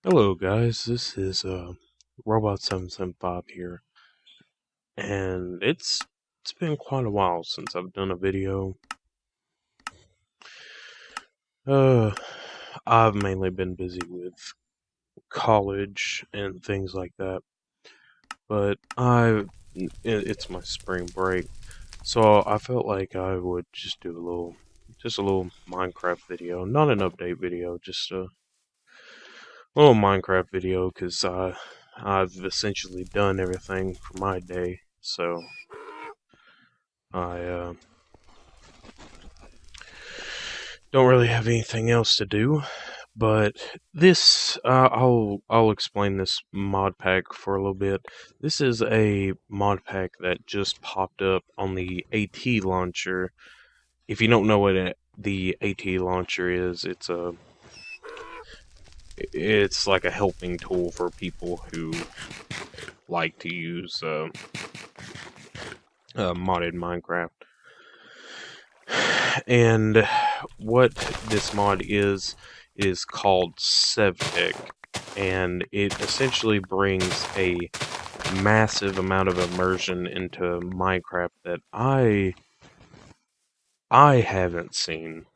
Hello guys, this is Robot775 here, and it's been quite a while since I've done a video. Uh I've mainly been busy with college and things like that, but it's my spring break, so I felt like I would just do a little Minecraft video, not an update video, just a little Minecraft video because I've essentially done everything for my day, so I don't really have anything else to do. But this, I'll explain this mod pack for a little bit. This is a mod pack that just popped up on the AT launcher. If you don't know what the AT launcher is, it's like a helping tool for people who like to use modded Minecraft. And what this mod is called Sevtech, and it essentially brings a massive amount of immersion into Minecraft that I haven't seen,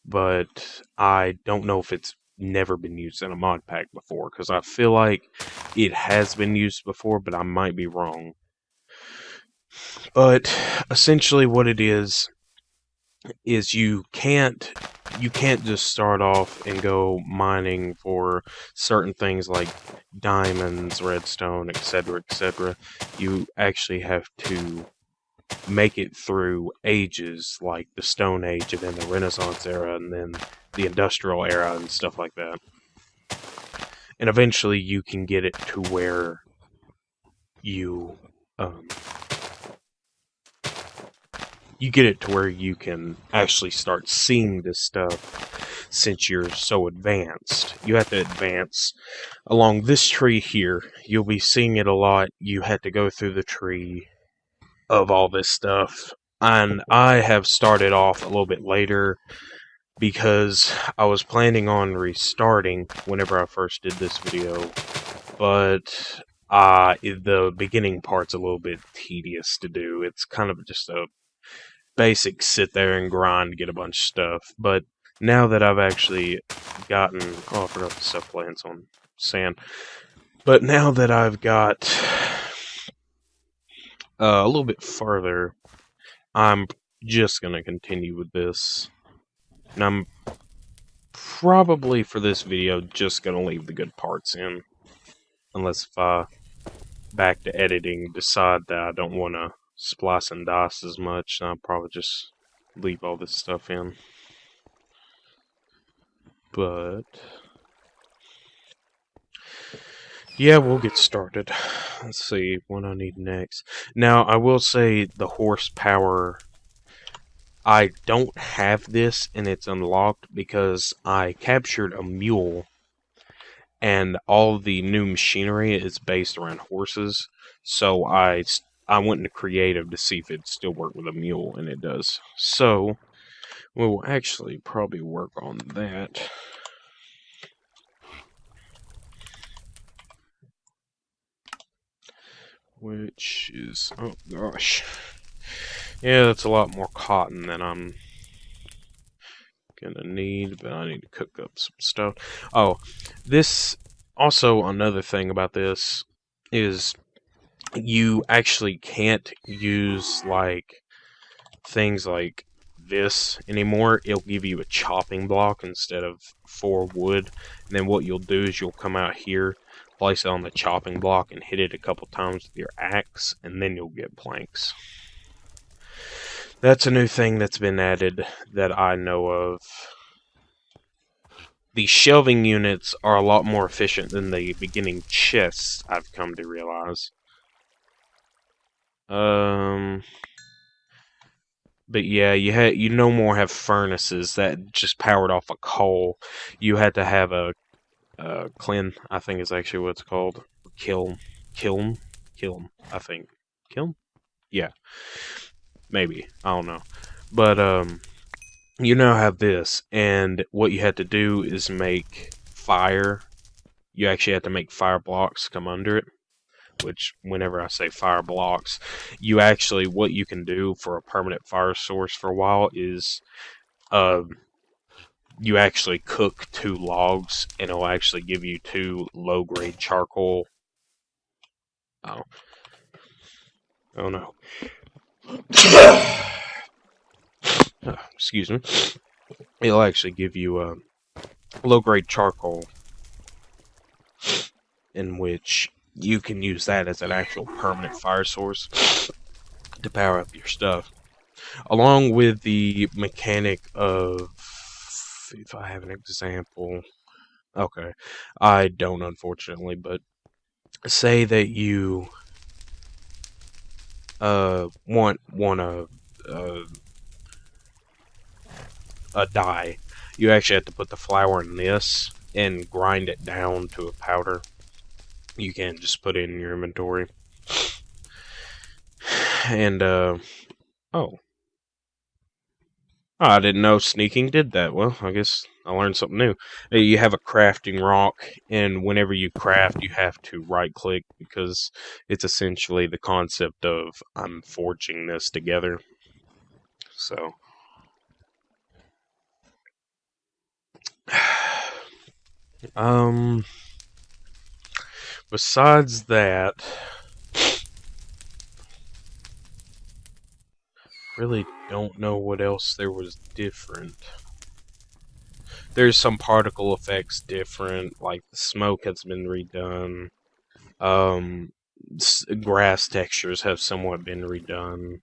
but I don't know if it's never been used in a mod pack before, because I feel like it has been used before, but I might be wrong. But essentially what it is you can't just start off and go mining for certain things like diamonds, redstone, etc., etc. You actually have to make it through ages like the Stone Age and then the Renaissance era and then the Industrial era and stuff like that. And eventually you can get it to where you um, you can actually start seeing this stuff since you're so advanced. You have to advance along this tree here. You'll be seeing it a lot. You have to go through the tree of all this stuff. And I have started off a little bit later because I was planning on restarting whenever I first did this video. But the beginning part's a little bit tedious to do. It's kind of just a basic sit there and grind, get a bunch of stuff. But now that I've actually gotten, oh, I forgot to set plants on sand. But now that I've got a little bit further, I'm just gonna continue with this, and I'm probably for this video just gonna leave the good parts in, unless if I back to editing decide that I don't want to splice and dice as much, I'll probably just leave all this stuff in. But yeah, we'll get started. Let's see what I need next. Now, I will say the horsepower, I don't have this and it's unlocked because I captured a mule and all the new machinery is based around horses. So I went into creative to see if it still worked with a mule, and it does. So we'll actually probably work on that. Which is, oh gosh. Yeah, that's a lot more cotton than I'm gonna need, but I need to cook up some stuff. Oh, this, also another thing about this is you actually can't use like things like this anymore. It'll give you a chopping block instead of 4 wood, and then what you'll do is you'll come out here, place it on the chopping block, and hit it a couple times with your axe, and then you'll get planks. That's a new thing that's been added that I know of. The shelving units are a lot more efficient than the beginning chests, I've come to realize. But yeah, you no more have furnaces that just powered off of coal. You had to have a kiln, I think is actually what it's called. Kiln, I think. Kiln? Yeah, maybe. I don't know. But you now have this, and what you had to do is make fire you actually have to make fire blocks come under it. Which, whenever I say fire blocks, you actually, what you can do for a permanent fire source for a while is, you actually cook 2 logs, and it'll actually give you 2 low-grade charcoal. Oh. Oh no. Excuse me. It'll actually give you low-grade charcoal, in which you can use that as an actual permanent fire source to power up your stuff. Along with the mechanic of, if I have an example, okay, I don't unfortunately, but say that you want a dye, you actually have to put the flour in this and grind it down to a powder. You can't just put it in your inventory. And oh, I didn't know sneaking did that. Well, I guess I learned something new. You have a crafting rock, and whenever you craft, you have to right-click, because it's essentially the concept of I'm forging this together. So, besides that, really don't know what else there was different. There's some particle effects different, like the smoke has been redone. Grass textures have somewhat been redone.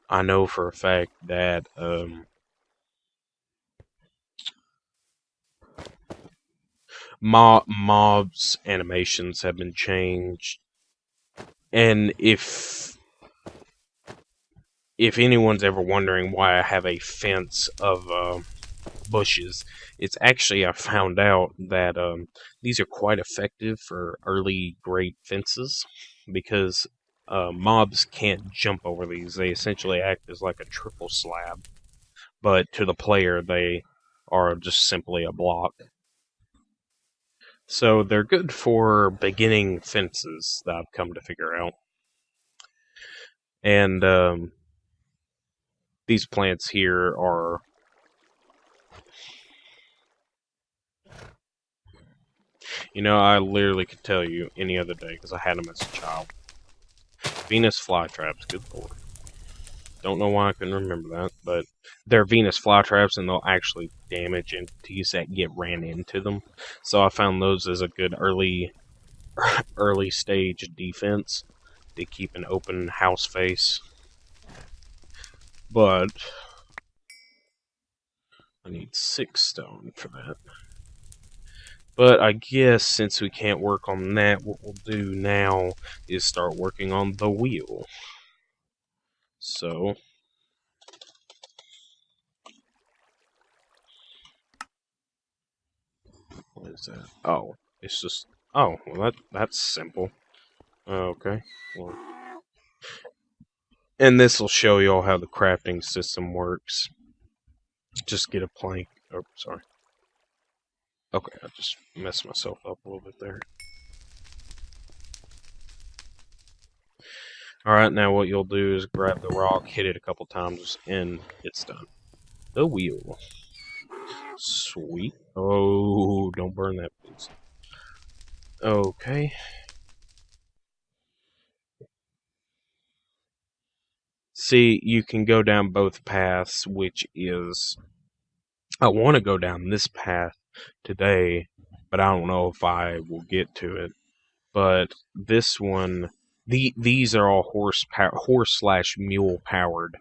I know for a fact that mobs animations have been changed, and if anyone's ever wondering why I have a fence of bushes, it's actually, I found out that these are quite effective for early grade fences, because mobs can't jump over these. They essentially act as like a triple slab, but to the player they are just simply a block. So they're good for beginning fences, that I've come to figure out. And these plants here are, you know, I literally could tell you any other day because I had them as a child. Venus flytraps, good lord. Don't know why I couldn't remember that, but they're Venus flytraps, and they'll actually damage entities that get ran into them. So I found those as a good early stage defense to keep an open house face. But I need 6 stone for that. But I guess since we can't work on that, what we'll do now is start working on the wheel. So, what is that? Oh, it's just, oh, well that's simple. Okay, well, and this will show you all how the crafting system works. Just get a plank. Oh, sorry. Okay, I just messed myself up a little bit there. Alright, now what you'll do is grab the rock, hit it a couple times, and it's done. The wheel. Sweet. Oh, don't burn that, please. Okay. See, you can go down both paths, which is... I want to go down this path today, but I don't know if I will get to it. But this one... these are all horse/mule powered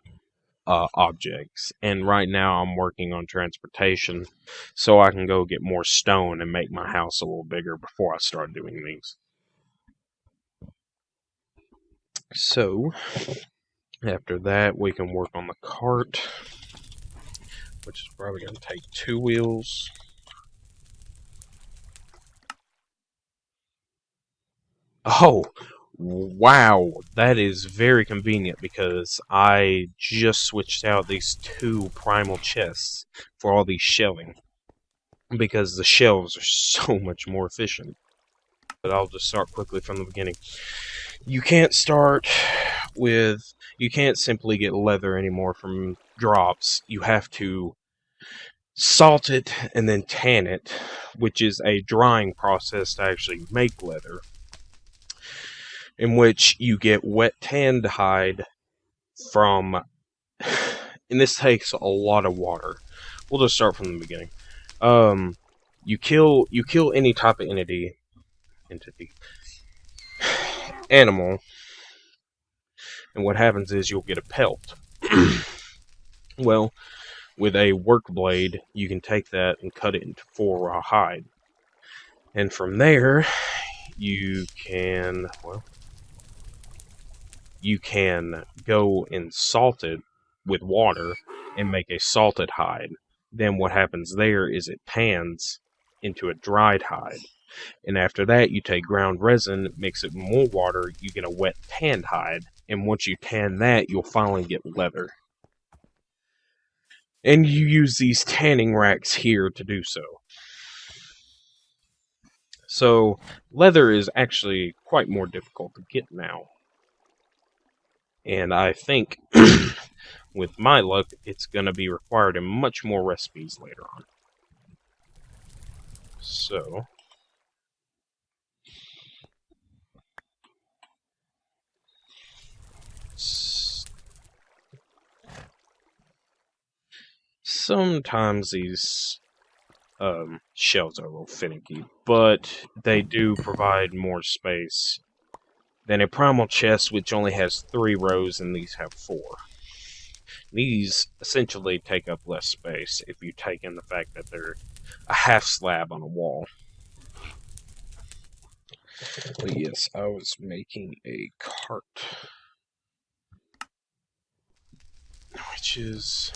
objects, and right now I'm working on transportation so I can go get more stone and make my house a little bigger before I start doing these. So after that we can work on the cart, which is probably going to take 2 wheels. Oh, wow, that is very convenient because I just switched out these 2 primal chests for all these shelving, because the shelves are so much more efficient. but I'll just start quickly from the beginning. You can't start with, you can't simply get leather anymore from drops. You have to salt it and then tan it, which is a drying process to actually make leather, in which you get wet tanned hide from, and this takes a lot of water. We'll just start from the beginning. Um, you kill any type of entity, animal, and what happens is you'll get a pelt. Well, with a work blade, you can take that and cut it into 4 raw hide, and from there, you can, well, you can go and salt it with water and make a salted hide. Then what happens there is it pans into a dried hide. And after that, you take ground resin, mix it with more water, you get a wet tanned hide. And once you tan that, you'll finally get leather. And you use these tanning racks here to do so. So, leather is actually quite more difficult to get now. And I think, with my luck, it's going to be required in much more recipes later on. So, sometimes these shelves are a little finicky, but they do provide more space than a primal chest, which only has 3 rows, and these have 4. These essentially take up less space if you take in the fact that they're a half slab on a wall. But yes, I was making a cart, which is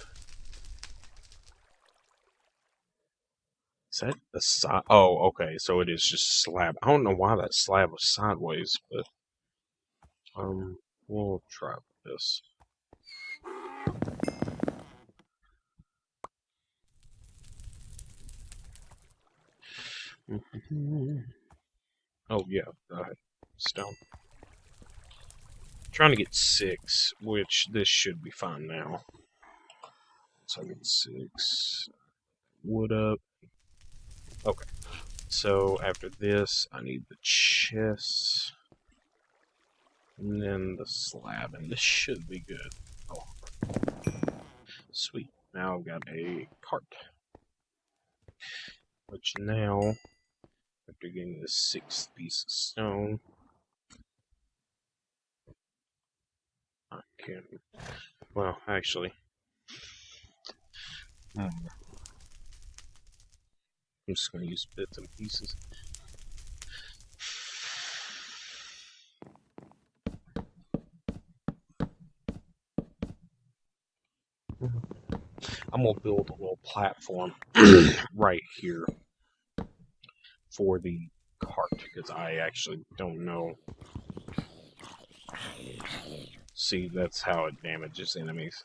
that the side? Oh, okay, so it is just slab. I don't know why that slab was sideways, but we'll try this. Oh, yeah, go ahead. Stone. Trying to get 6, which this should be fine now. So I get 6. Wood up. Okay. So after this, I need the chest. And then the slab. And this should be good. Oh. Sweet. Now I've got a cart. Which now, after getting the 6th piece of stone, I can, well, actually, I'm just going to use bits and pieces. I'm going to build a little platform right here for the cart, because I actually don't know. See, that's how it damages enemies.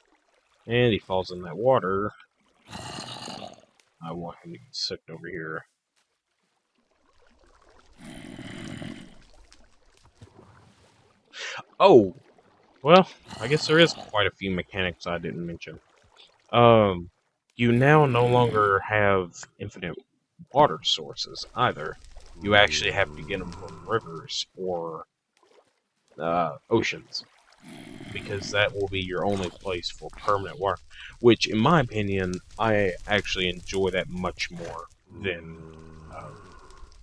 And he falls in that water. I want him to get sucked over here. Oh! Well, I guess there is quite a few mechanics I didn't mention. You now no longer have infinite water sources either. You actually have to get them from rivers or oceans, because that will be your only place for permanent water, which, in my opinion, I actually enjoy that much more than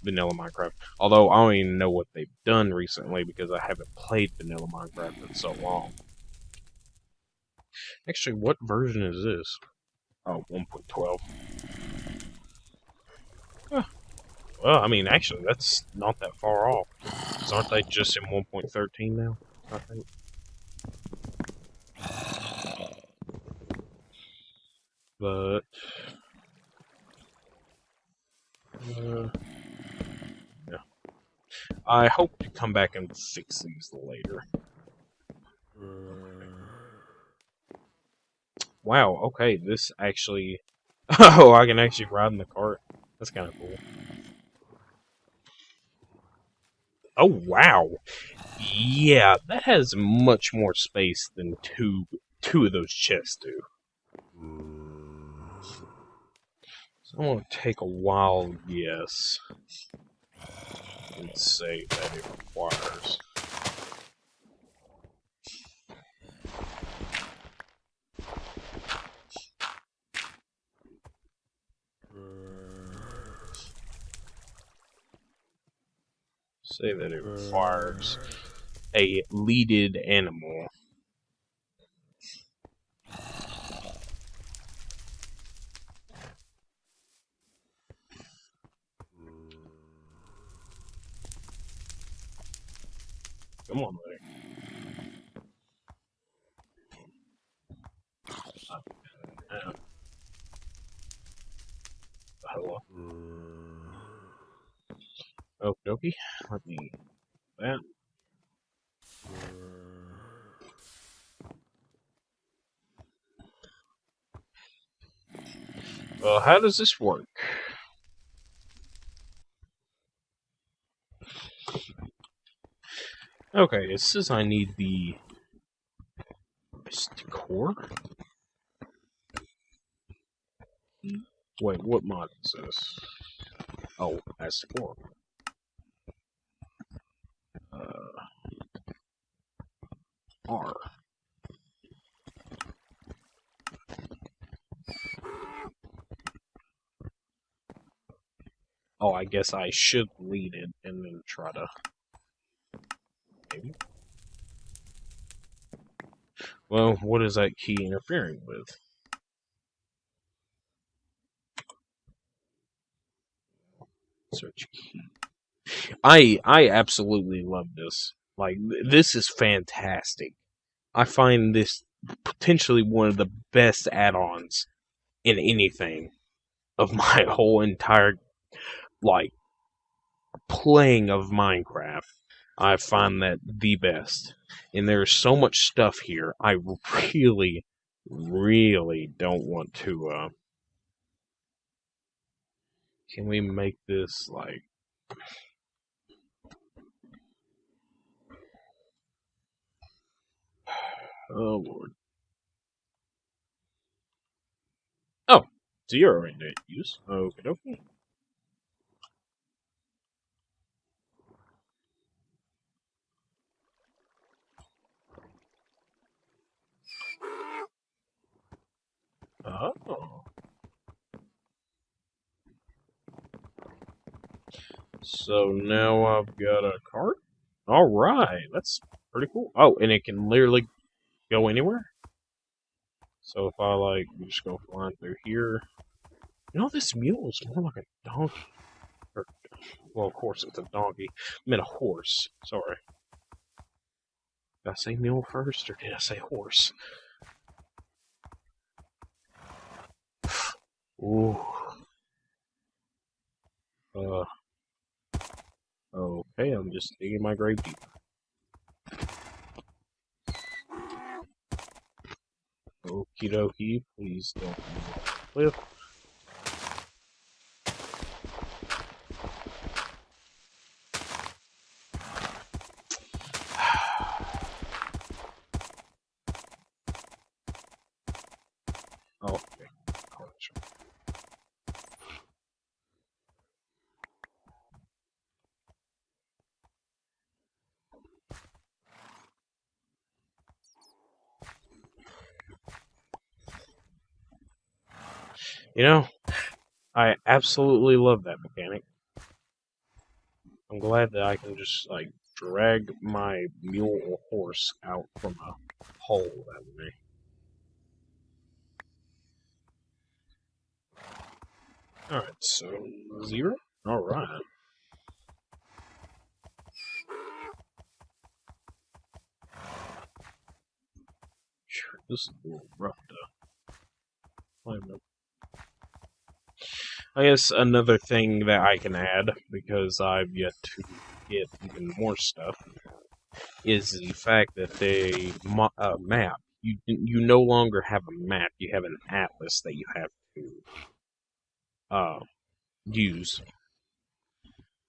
vanilla Minecraft. Although I don't even know what they've done recently, because I haven't played vanilla Minecraft in so long. Actually, what version is this? Oh, 1.12. Huh. Well, I mean, actually, that's not that far off. So aren't they just in 1.13 now, I think? But, yeah. I hope to come back and fix these later. Wow, okay, this actually... Oh, I can actually ride in the cart. That's kind of cool. Oh, wow. Yeah, that has much more space than two of those chests do. So I'm going to take a wild guess and say that it requires. Say that it requires a leaded animal. Come on, buddy. Hello. Okie dokie. Let me that. Well, how does this work? Okay, it says I need the core. Wait, what mod is this? Oh, that's the core. R. Oh, I guess I should lead it and then try to. Maybe. Well, what is that key interfering with? Search key. I absolutely love this. Like, this is fantastic. I find this potentially one of the best add-ons in anything of my whole entire, like, playing of Minecraft. I find that the best. And there's so much stuff here. I really, really don't want to, can we make this, like... Oh, Lord. Oh, so you're already to use. Okay, okay. Oh. So now I've got a cart? Alright, that's pretty cool. Oh, and it can literally go anywhere? So if I, like, just go flying through here... You know, this mule is more like a donkey. Or, well, of course it's a donkey. I meant a horse. Sorry. Did I say mule first, or did I say horse? Ooh. Uh, okay, I'm just digging my grave deep. Okie dokie, please don't cliff. Oh, okay. You know, I absolutely love that mechanic. I'm glad that I can just, like, drag my mule or horse out from a hole that way. Alright, so 0? Alright. This is a little rough to climb up. I guess another thing that I can add, because I've yet to get even more stuff, is the fact that they map. You no longer have a map. You have an atlas that you have to use.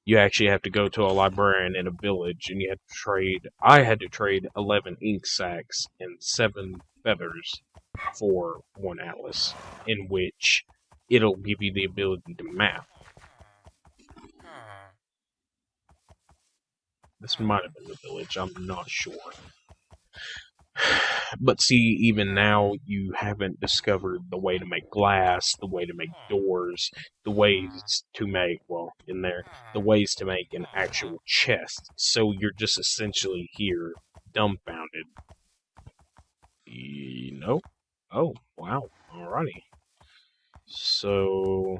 you actually have to go to a librarian in a village, and you have to trade. I had to trade 11 ink sacs and 7 feathers for 1 atlas, in which it'll give you the ability to map. This might have been the village, I'm not sure. But see, even now, you haven't discovered the way to make glass, the way to make doors, the ways to make, well, in there, the ways to make an actual chest. So you're just essentially here, dumbfounded. No? Oh, wow. Alrighty. So,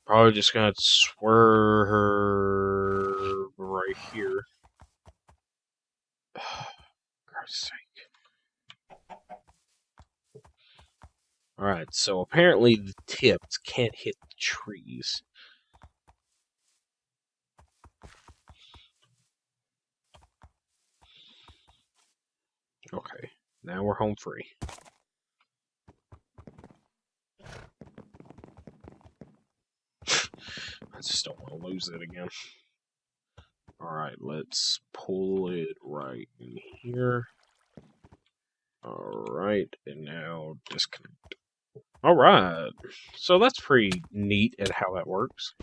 probably just gonna swerve right here. Christ's sake. Alright, so apparently the tips can't hit the trees. Okay, now we're home free. I just don't want to lose it again. Alright, let's pull it right in here. Alright, and now disconnect. Alright, so that's pretty neat at how that works.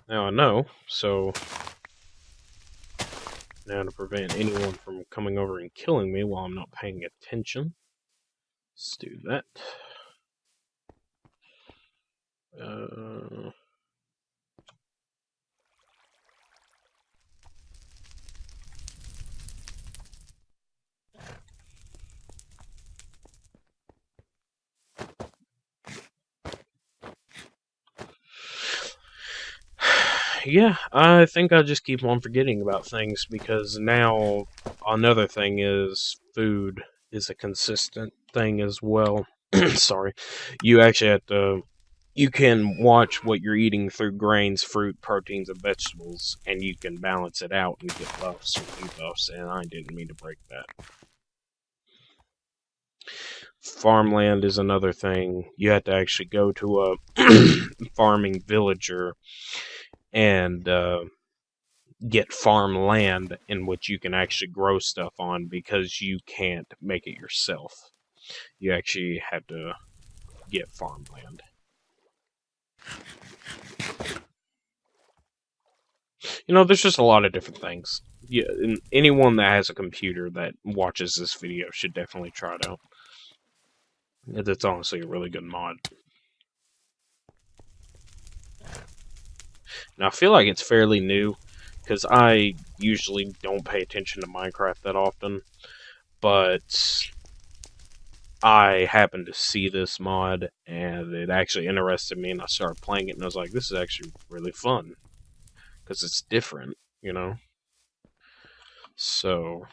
Now I know, so now to prevent anyone from coming over and killing me while I'm not paying attention, let's do that. Yeah, I think I just keep on forgetting about things because now another thing is food is a consistent thing as well. Sorry. You actually have to. You can watch what you're eating through grains, fruit, proteins, and vegetables, and you can balance it out and get buffs or debuffs, and I didn't mean to break that. Farmland is another thing. You have to actually go to a farming villager and get farmland in which you can actually grow stuff on because you can't make it yourself. You actually have to get farmland. You know, there's just a lot of different things. Yeah, and anyone that has a computer that watches this video should definitely try it out. It's honestly a really good mod. Now, I feel like it's fairly new, because I usually don't pay attention to Minecraft that often, but I happened to see this mod, and it actually interested me, and I started playing it, and I was like, this is actually really fun, because it's different, you know? So,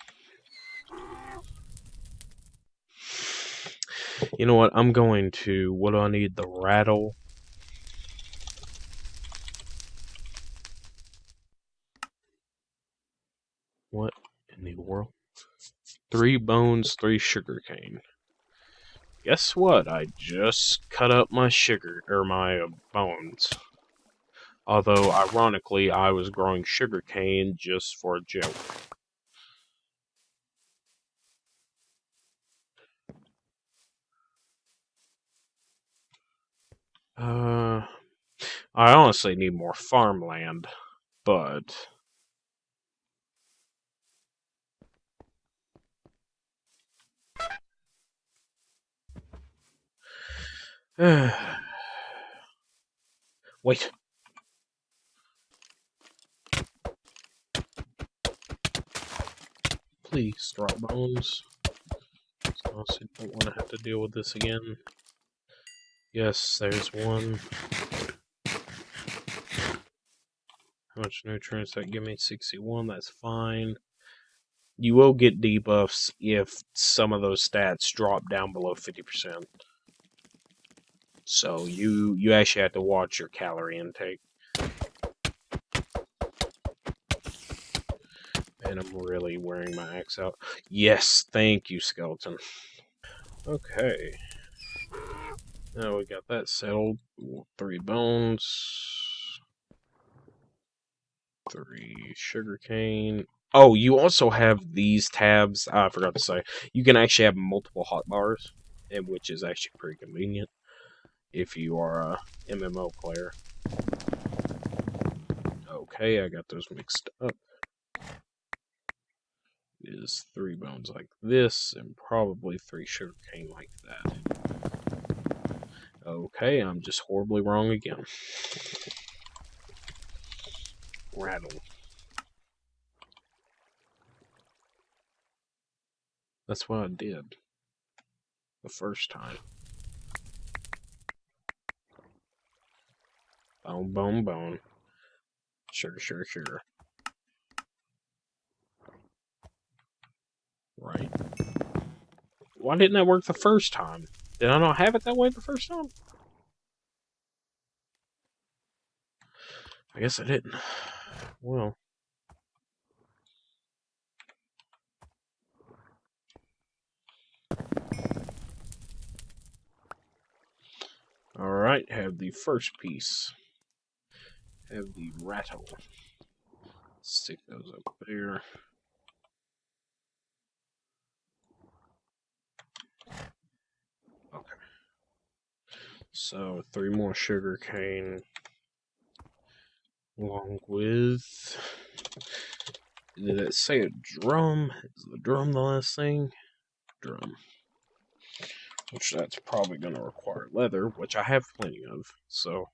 you know what, I'm going to, what do I need, the rattle? What in the world? 3 bones, 3 sugarcane. Guess what? I just cut up my my bones. Although, ironically, I was growing sugarcane just for a joke. I honestly need more farmland, but wait. Please drop bones. I honestly don't want to have to deal with this again. Yes, there's one. How much nutrients that give me? 61, that's fine. You will get debuffs if some of those stats drop down below 50%. So you actually have to watch your calorie intake. And I'm really wearing my axe out. Yes, thank you, skeleton. Okay. Now we got that settled. 3 bones. 3 sugarcane. Oh, you also have these tabs. I forgot to say. You can actually have multiple hotbars, which is actually pretty convenient if you are a MMO player. Okay, I got those mixed up. Is 3 bones like this, and probably 3 sugarcane like that. Okay, I'm just horribly wrong again. Rattle. That's what I did the first time. Bone, bone, bone. Sugar, sugar, sugar. Right. Why didn't that work the first time? Did I not have it that way the first time? I guess I didn't. Well. Alright, have the first piece. Have the rattle. Stick those up there. Okay. So 3 more sugar cane. Along with. Did it say a drum? Is the drum the last thing? Drum. Which that's probably going to require leather, which I have plenty of. So,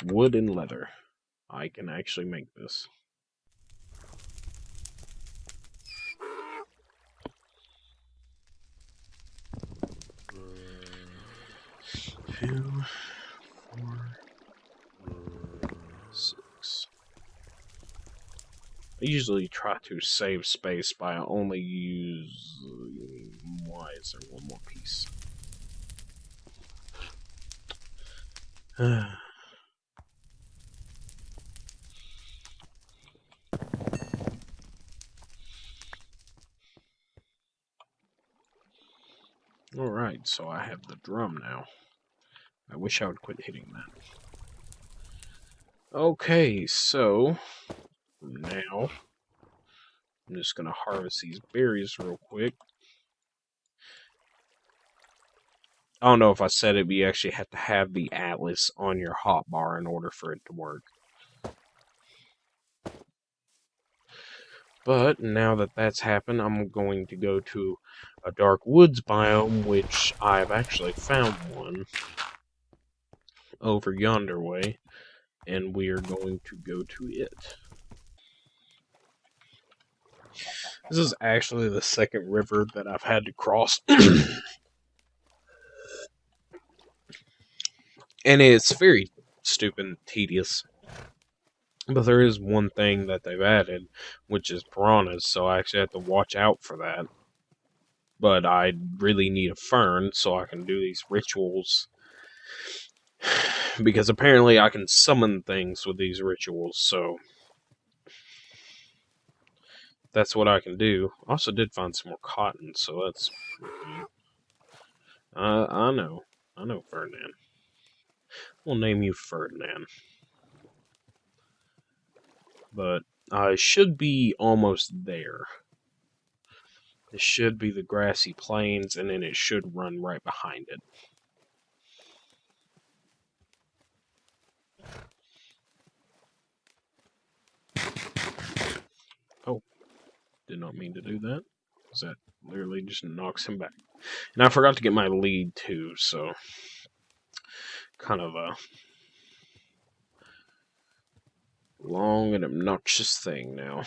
wood and leather. I can actually make this. Two, 4, 6. I usually try to save space by only using. Why is there one more piece? Alright, so I have the drum now. I wish I would quit hitting that. Okay, so now I'm just gonna harvest these berries real quick. I don't know if I said it, but you actually have to have the atlas on your hotbar in order for it to work. But now that that's happened, I'm going to go to a dark woods biome, which I've actually found one over yonder way, and we are going to go to it. This is actually the second river that I've had to cross. And it's very stupid and tedious. But there is one thing that they've added, which is piranhas, so I actually have to watch out for that. But I really need a fern so I can do these rituals. Because apparently I can summon things with these rituals, so that's what I can do. Also did find some more cotton, so that's okay. I know Ferdinand. We'll name you Ferdinand. But I should be almost there. This should be the grassy plains, and then it should run right behind it. Oh, did not mean to do that. Because that literally just knocks him back. And I forgot to get my lead too, so kind of a long and obnoxious thing now.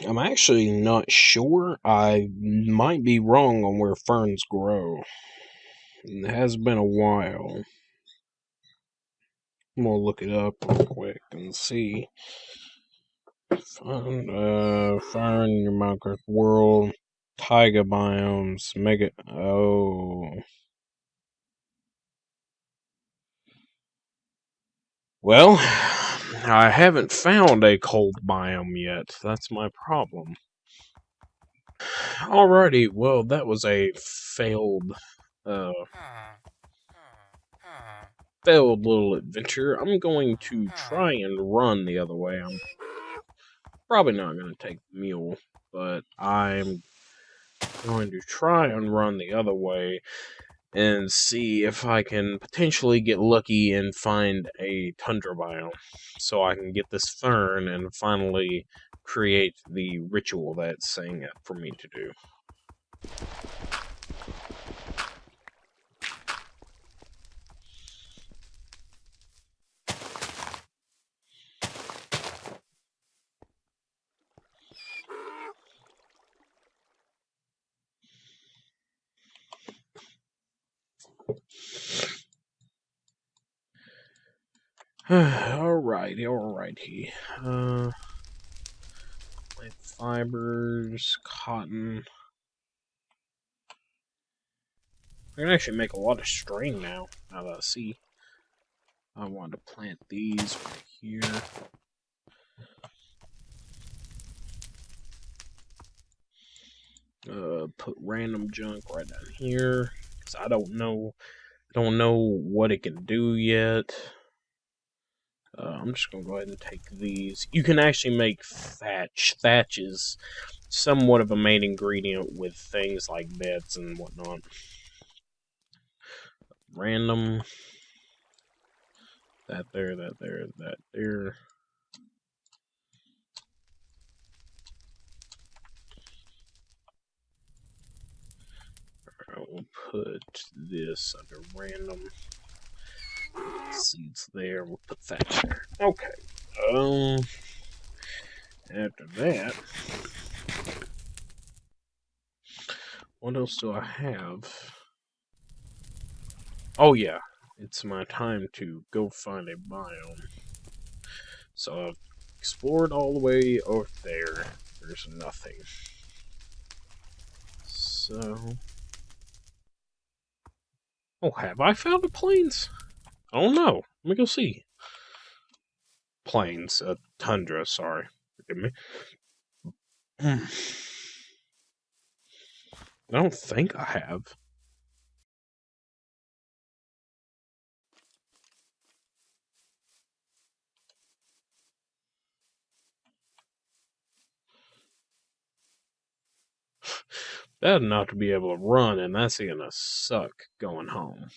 I'm actually not sure. I might be wrong on where ferns grow. It has been a while. I'm gonna look it up real quick and see. Fern in your Minecraft world. Taiga biomes. Mega. Oh. Well, I haven't found a cold biome yet. That's my problem. Alrighty, well, that was a uh, failed little adventure. I'm going to try and run the other way. I'm probably not going to take the mule, but I'm going to try and run the other way and see if I can potentially get lucky and find a tundra biome so I can get this fern and finally create the ritual that it's saying for me to do. Alrighty. Plant fibers, cotton. I can actually make a lot of string now that I see. I want to plant these right here. Put random junk right down here because I don't know what it can do yet. I'm just gonna go ahead and take these. You can actually make thatch. Thatch is somewhat of a main ingredient with things like beds and whatnot. Random. That there, that there, that there. I will put this under random. Seeds there. We'll put thatch there. Okay. After that, what else do I have? Oh yeah, it's my time to go find a biome. So I've explored all the way over there. There's nothing. So, oh, have I found a plains? I don't know. Let me go see. Plains, tundra. Sorry, forgive me. I don't think I have. Bad enough to be able to run, and that's gonna suck going home.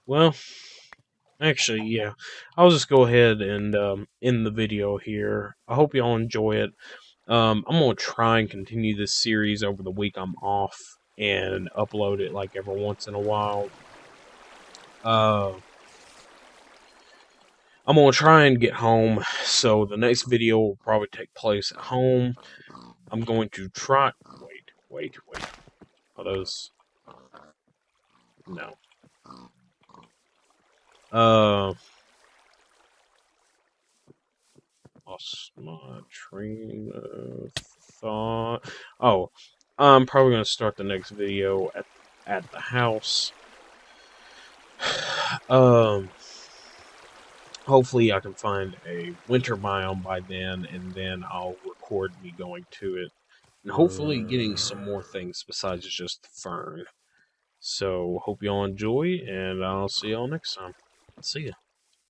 Well, actually, yeah. I'll just go ahead and end the video here. I hope y'all enjoy it. I'm gonna try and continue this series over the week I'm off and upload it like every once in a while. I'm gonna try and get home, so the next video will probably take place at home. I'm going to try. Wait. Are those? No. Lost my train of thought. Oh, I'm probably gonna start the next video at the house. Hopefully I can find a winter biome by then, and then I'll record me going to it, and hopefully getting some more things besides just the fern. So, hope y'all enjoy, and I'll see y'all next time. See ya.